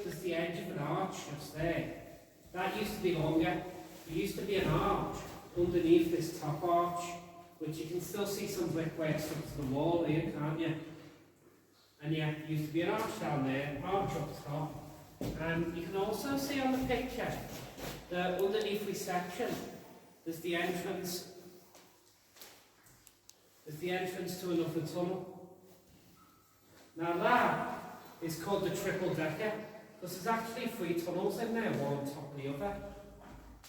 There's the edge of an arch just there. That used to be longer. There used to be an arch underneath this top arch, which you can still see some brickwork stuck to the wall here, can't you? And yeah, there used to be an arch down there, arch up top. And you can also see on the picture that underneath reception, there's the entrance. There's the entrance to another tunnel. Now that is called the triple decker, because there's actually 3 tunnels in there, one on top of the other.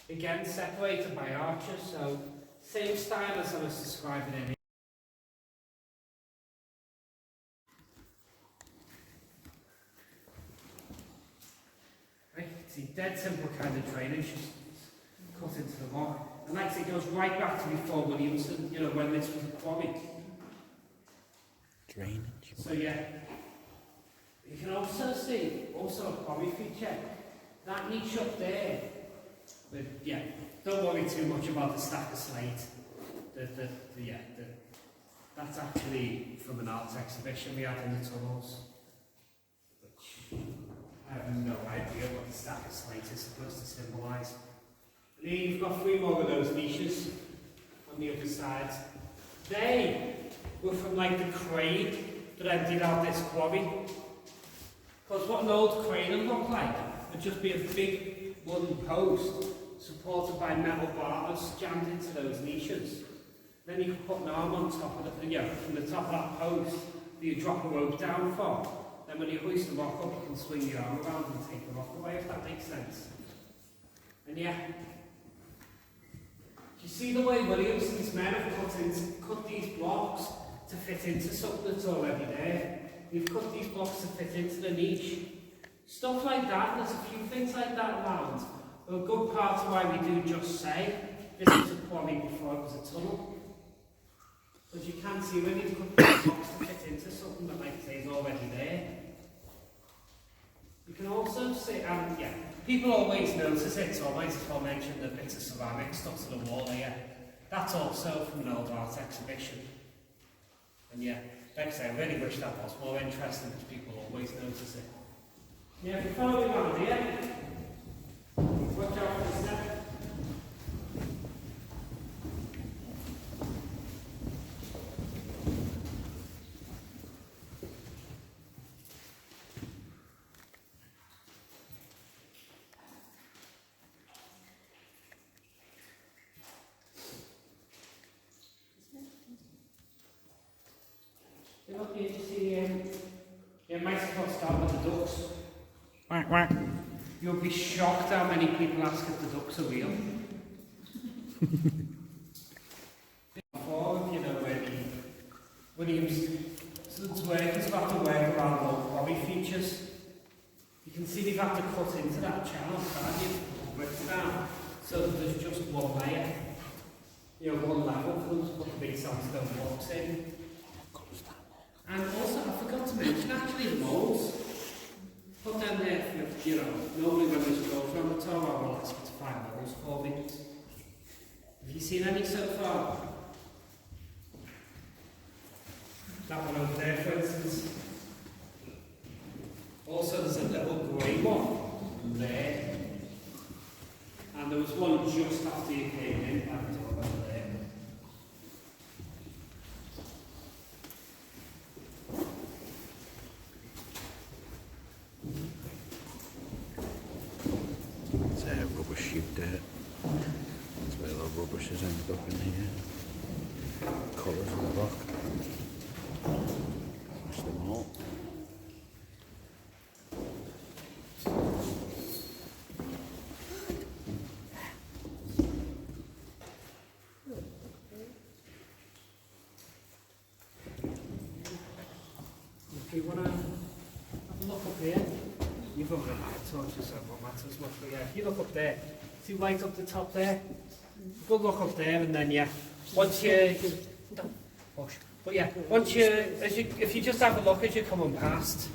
Again, separated by arches, so same style as I was describing in here. Right, see, dead simple kind of drainage, just cut into the rock. And like I say, it goes right back to before Williamson, you know, when this was a quarry. Drainage. So yeah, you can also see, a quarry feature, that niche up there. But yeah, don't worry too much about the stack of slate. That's actually from an arts exhibition we had in the tunnels, which I have no idea what the stack of slate is supposed to symbolise. And here you've got 3 more of those niches on the other side. They were from like the crane that emptied out this quarry. Because what an old crane would look like would just be a big wooden post supported by metal bars jammed into those niches. Then you could put an arm on top of it, from the top of that post that you drop a rope down for. Then when you hoist the rock up, you can swing the arm around and take the rock away, if that makes sense. And yeah, do you see the way Williamson's men have cut these blocks to fit into something that's already there? We've cut these blocks to fit into the niche. Stuff like that, there's a few things like that around. But a good part of why we do just say this was a quarry before it was a tunnel. Because you can see when you've cut these blocks to fit into something that, like I say, is already there. You can also see, people always notice it, so I might as well mention the bits of ceramic stuck to the wall here. That's also from an old art exhibition. And yeah, like I say, I really wish that was more interesting because people always notice it. Yeah, if you follow me around here, watch out for the step. Look here to see might as well start with the ducks. Quack, quack. You'll be shocked how many people ask if the ducks are real. Before, you know, Williamson's work is about to work around old quarry features. You can see they've had to cut into that channel, can't you? Bricks down, so that there's just one layer. You know, one level for them to put the big sandstone blocks in. And also, I forgot to mention, actually, the moles. Put them there for, you know, normally when there's goals around the top, I will ask you to find moles for me. Have you seen any so far? That one over there, for instance. Also, there's a little grey one there. And there was one just after you came in, back to over there. Rubbish chute there. That's where the rubbish has ended up in here. Colours in the rock. Smash them all. If you want to have a look up here, you've already touched yourself, what matters much, but yeah, if you look up there, see right up the top there, go look up there, and then yeah, once you, don't push, but yeah, once you, if you just have a look as you're coming past.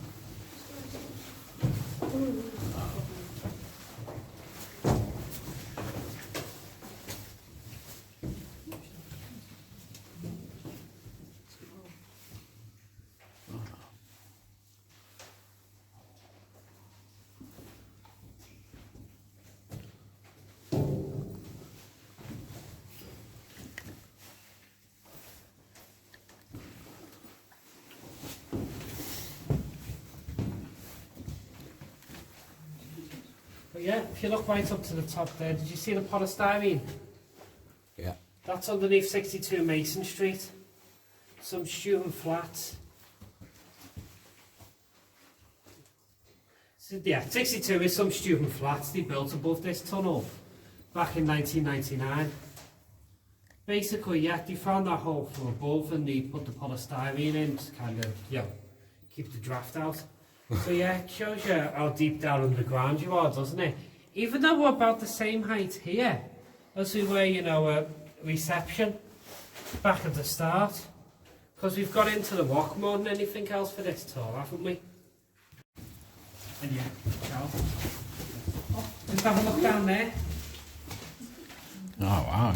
yeah, if you look right up to the top there, did you see the polystyrene? Yeah. That's underneath 62 Mason Street. Some student flats. So, yeah, 62 is some student flats they built above this tunnel back in 1999. Basically, yeah, they found that hole from above and they put the polystyrene in to kind of, keep the draft out. So yeah, it shows you how deep down underground you are, doesn't it? Even though we're about the same height here as we were, at reception back at the start. Because we've got into the rock more than anything else for this tour, haven't we? And yeah, Charles. Oh, just have a look down there. Oh, wow.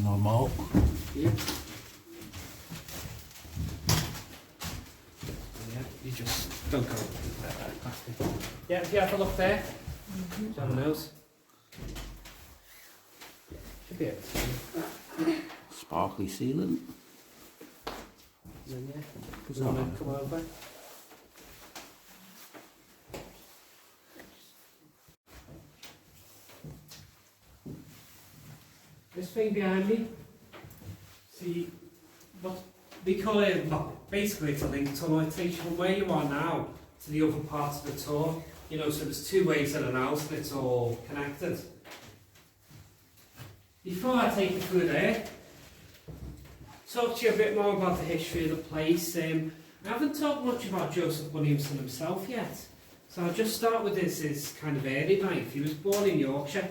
Normal. Yeah. Yeah, you just don't go past it. Yeah, if you have a look there, John knows. Should be able to see. Sparkly ceiling. And then come over. This thing behind me, see, what we call it, basically it's a link tunnel. It takes you from where you are now to the other parts of the tour. So there's two ways in and out and it's all connected. Before I take you through there, talk to you a bit more about the history of the place. I haven't talked much about Joseph Williamson himself yet, so I'll just start with his kind of early life. He was born in Yorkshire.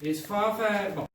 His father...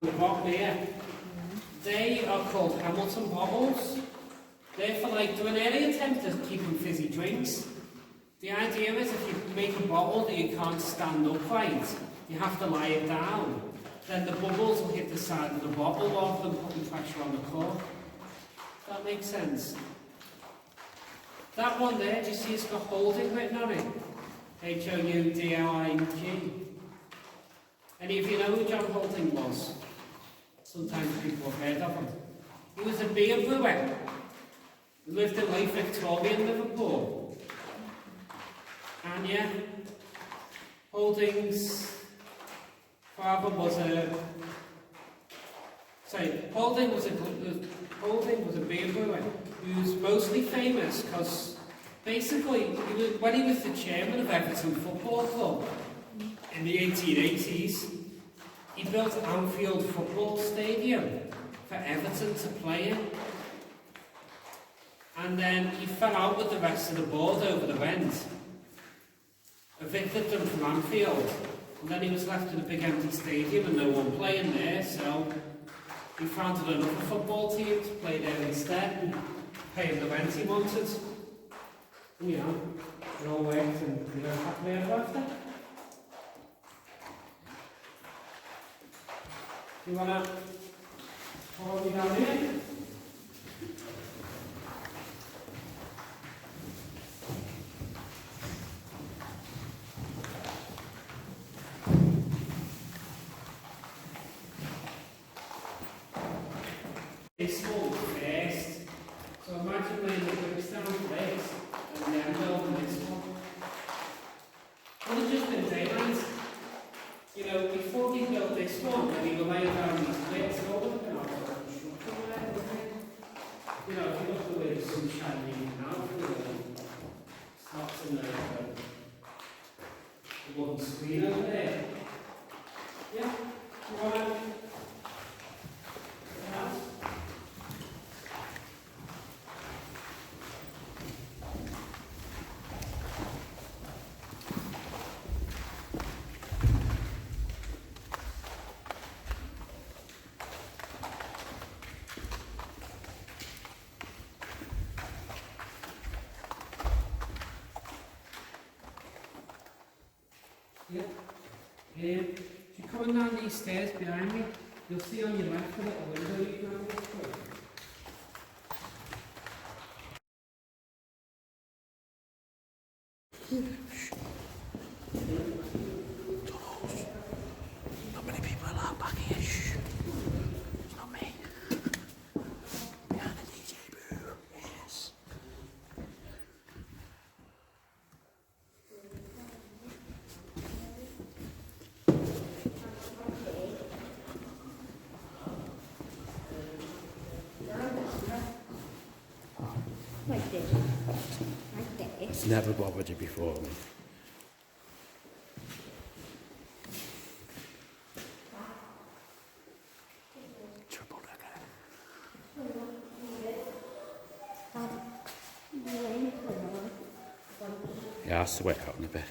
The bottom here, they are called Hamilton bottles. They're for they're an early attempt at keeping fizzy drinks. The idea is if you make a bottle that you can't stand upright, you have to lie it down. Then the bubbles will hit the side of the bottle rather than putting pressure on the cork. That makes sense. That one there, do you see it's got holding written on it? H-O-U-D-L-I-G. Any of you know who John Holding was? Sometimes people have heard of him. He was a beer brewer. He lived in Lake Victoria in Liverpool. And yeah, Holding's father was Holding was a beer brewer. He was mostly famous because basically when he was the chairman of Everton Football Club in the 1880s, he built Anfield Football Stadium for Everton to play in. And then he fell out with the rest of the board over the rent, evicted them from Anfield, and then he was left in a big empty stadium and no one playing there, so he founded another football team to play there instead and pay him the rent he wanted. And, It all works and you know happily ever after. You wanna follow me down here? This one first. So imagine laying the bricks down first and then building this one. Would have just been daylight. You know, before we built this one, when we were laying down these bricks, it all would have been our construction there, wouldn't it? You know, if you look at the way the sun's shining in now, it's not in the wooden screen over there. Yeah? You want to? Yeah. If you're coming down these stairs behind me, you'll see on your left a little window you can have a look through. Not many people allowed back here. Shh. It's not me. Behind the DJ booth. Yes. Like this. Like this. It's never bothered you before. Triple decker. Yeah, that's the way out in a bit.